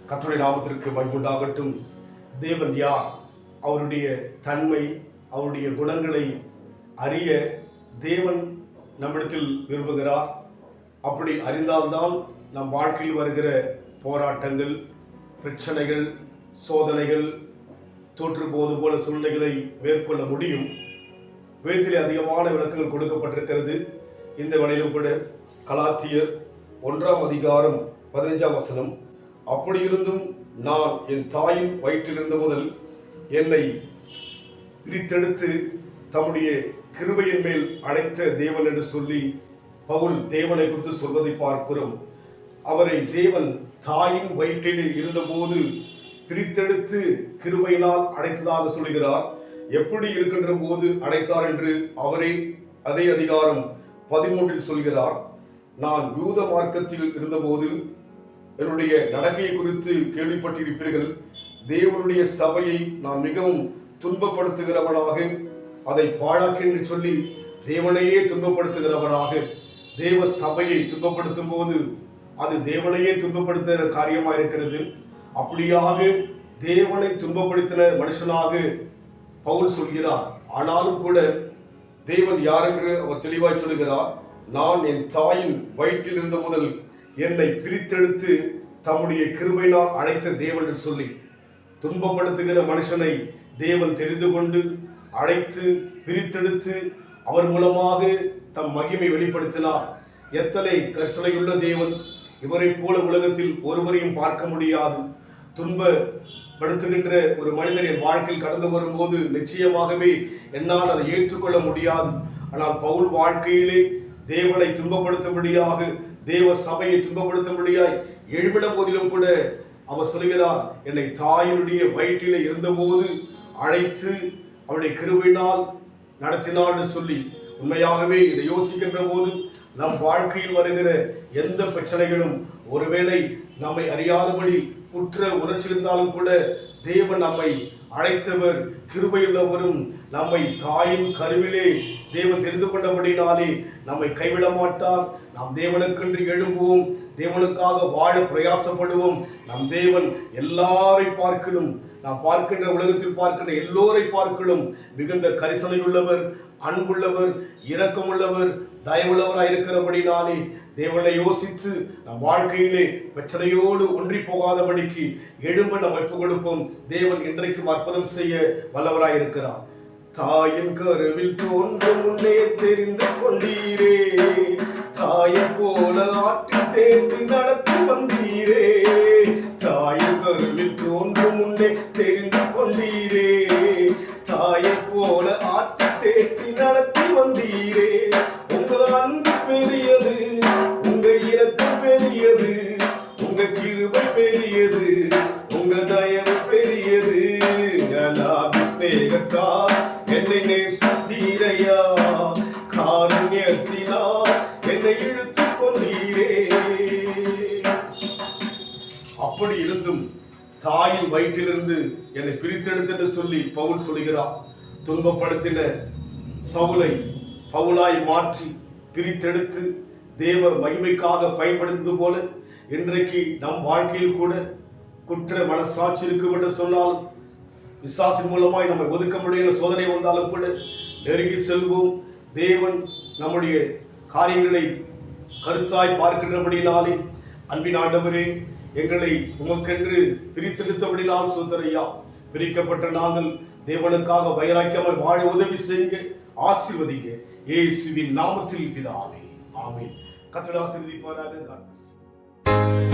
கர்த்தருடைய நாமத்திற்கு மகிமை உண்டாகட்டும். தேவன் யார், அவருடைய தன்மை, அவருடைய குணங்களை அறிய தேவன் நம்மிடத்தில் விரும்புகிறார். அப்படி அறிந்தால்தான் நம் வாழ்க்கையில் வருகிற போராட்டங்கள், பிரச்சனைகள், சோதனைகள், தோற்று போவது போல சூழ்நிலைகளை மேற்கொள்ள முடியும். வேதத்திலே அதிகமான விளக்கங்கள் கொடுக்கப்பட்டிருக்கிறது. இந்த வேளையிலும் கூட கலாத்தியர் 1:15 அப்படி இருந்தும் நான் என் தாயின் வயிற்றிலிருந்த முதல் என்னை பிரித்தெடுத்து தம்முடைய கிருபையின் மேல் அழைத்த தேவன் என்று சொல்லி பவுல் தேவனை குறித்து சொல்வதை பார்க்கிறோம். அவரை தேவன் தாயின் வயிற்றில் இருந்தபோது பிரித்தெடுத்து கிருபையினால் அழைத்ததாக சொல்கிறார். எப்படி இருக்கின்ற போது அழைத்தார் என்று அவரே அதே அதிகாரம் 13 சொல்கிறார். நான் யூத மார்க்கத்தில் இருந்தபோது என்னுடைய நடக்கையை குறித்து கேள்விப்பட்டிருப்பீர்கள். தேவனுடைய சபையை நான் மிகவும் துன்பப்படுத்துகிறவனாக, அதை பாழாக்கி என்று சொல்லி தேவனையே துன்பப்படுத்துகிறவராக, தேவ சபையை துன்பப்படுத்தும் போது அது தேவனையே துன்பப்படுத்துகிற காரியமாக இருக்கிறது. அப்படியாக தேவனை துன்பப்படுத்தின மனுஷனாக பவுல் சொல்கிறார். ஆனாலும் கூட தேவன் யார் என்று அவர் தெளிவாய் சொல்கிறார். நான் என் தாயின் வயிற்றில் இருந்த முதல் என்னை பிரித்தெடுத்து தம்முடைய கிருபையினால் அழைத்த தேவன் என்று சொல்லி துன்பப்படுத்துகிற மனுஷனை தேவன் தெரிந்து கொண்டு அழைத்து பிரித்தெடுத்து அவர் மூலமாக தம் மகிமை வெளிப்படுத்தினார். எத்தனை கரிசனையுள்ள தேவன்! இவரை போல உலகத்தில் ஒருவரையும் பார்க்க முடியாது. துன்பப்படுத்துகின்ற ஒரு மனிதன் என் வாழ்க்கையில் கடந்து வரும்போது நிச்சயமாகவே என்னால் அதை ஏற்றுக்கொள்ள முடியாது. ஆனால் பவுல் வாழ்க்கையிலே தேவனை துன்பப்படுத்தும்படியாக, தேவ சபையை துன்பப்படுத்தும்படியாய் எழுமின போதிலும் கூட அவர் சொல்கிறார், என்னை தாயினுடைய வயிற்றிலே இருந்தபோது அழைத்து அவருடைய கிருபையினால் நடத்தினார் என்று சொல்லி. உண்மையாகவே இதை யோசிக்கின்ற போது நம் வாழ்க்கையில் வருகிற எந்த பிரச்சனைகளும் ஒருவேளை நம்மை அறியாதபடி குற்ற உணர்ச்சி இருந்தாலும் கூட தேவன் நம்மை அழைத்தவர் கிருபையுள்ளவரும், நம்மை தாயின் கருவிலே தேவன் தெரிந்து கொண்டபடினாலே நம்மை கைவிட மாட்டார். நாம் தேவனுக்கென்று எழும்புவோம், தேவனுக்காக வாழ பிரயாசப்படுவோம். நம் தேவன் எல்லாரை பார்க்கலும், நாம் பார்க்கின்ற உலகத்தில் பார்க்கின்ற எல்லோரை பார்க்கலும் மிகுந்த கரிசனையுள்ளவர், அன்புள்ளவர், இரக்கமுள்ளவர், தயவுள்ளவராய் இருக்கிறபடினாலே தேவனை யோசித்து நம் வாழ்க்கையிலே பிரச்சனையோடு ஒன்றி போகாதபடிக்கு எழும்ப நாம் ஒப்புக் கொடுப்போம். தேவன் இன்றைக்கும் அற்புதம் செய்ய வல்லவராய் இருக்கிறார். தாயின் கருவில் தோன்றும் முன்னே தெரிந்து கொண்டீரே, தாயை போல ஆற்றி தேற்றி நடத்தி வந்தீரே. தாயின் கருவில் தோன்றும் முன்னே தெரிந்து கொண்டீரே, தாயை போல ஆற்றி தேற்றி நடத்தி வந்தீரே. உங்க அன்பு பெரியது, உங்க இரக்கம் பெரியது, உங்க கிருபை பெரியது, உங்க தயவு பெரியது. ஸ்நேகத்தால் என்னை நேசித்தீரையா, காருண்யத்தினால் என்னை இழுத்துக் கொண்டீரே. அப்படி இருந்தும் தாயின் வயிற்றிலிருந்து என்னை பிரித்தெடுத்து சொல்லி பவுல் சொல்கிறார். துன்பப்படுத்தின சவுலை பவுலாய் மாற்றி பிரித்தெடுத்து தேவ மகிமைக்காக பயன்படுத்தது போல இன்றைக்கு நம் வாழ்க்கையில் கூட குற்ற மனசாட்சி இருக்கும் என்று சொன்னால், விசுவாசின் மூலமாய் நம்மை ஒதுக்க முடியாத சோதனை வந்தாலும் கூட நெருங்கி செல்வோம். தேவன் நம்முடைய காரியங்களை கருத்தாய் பார்க்கின்றபடினாலே, அன்பின் ஆண்டவரே, எங்களை உமக்கென்று பிரித்தெடுத்தபடினால் சோதரையா, பிரிக்கப்பட்ட நாங்கள் தேவனுக்காக வைராக்கியமாய் வாழ உதவி செய்யுங்க, ஆசீர்வதிங்க. இயேசுவின் நாமத்தில் பிதாவே, ஆமென். கர்த்தர் ஆசீர்வதிப்பாராக. God bless you.